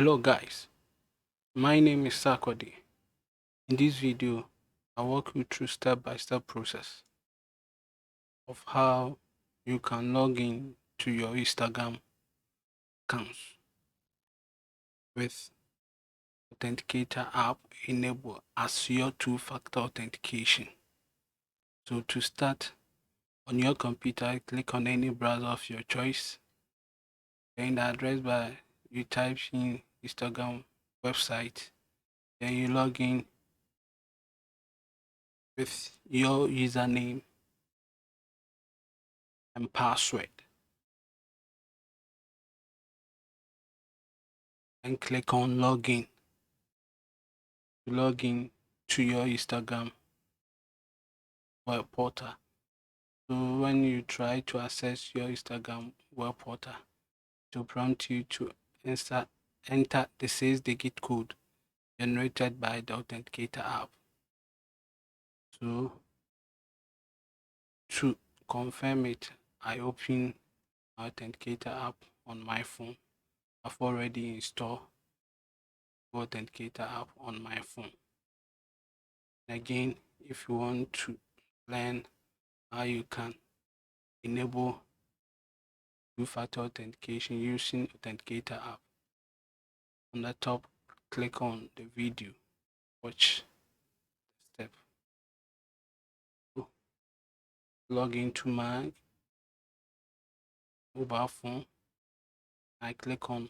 Hello guys, my name is Sakodi. In this video, I'll walk you through step-by-step process of how you can log in to your Instagram accounts with Authenticator app enabled as your two-factor authentication. So to start, on your computer, click on any browser of your choice. Then in the address bar, you type in Instagram website. Then you log in with your username and password. And click on login to log in to your Instagram web portal. So when you try to access your Instagram web portal, it will prompt you to enter the 6-digit code generated by the Authenticator app. So to confirm it, I open Authenticator app on my phone. I've already installed the Authenticator app on my phone. Again, if you want to learn how you can enable two-factor authentication using Authenticator app, on the top, click on the video, watch the step. Log into my mobile phone. I click on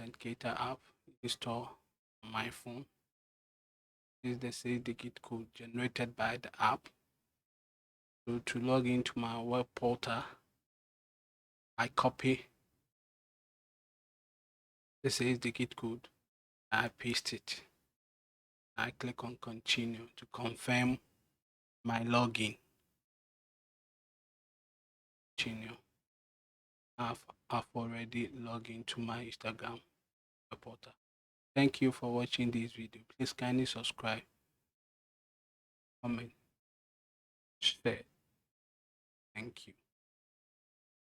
Authenticator app, install on my phone. This is the 6-digit code generated by the app. So to log into my web portal, I copy the 6-digit code, I paste it. I click on continue to confirm my login. Continue. I've already logged into my Instagram portal. Thank you for watching this video. Please kindly subscribe, comment, share. Thank you.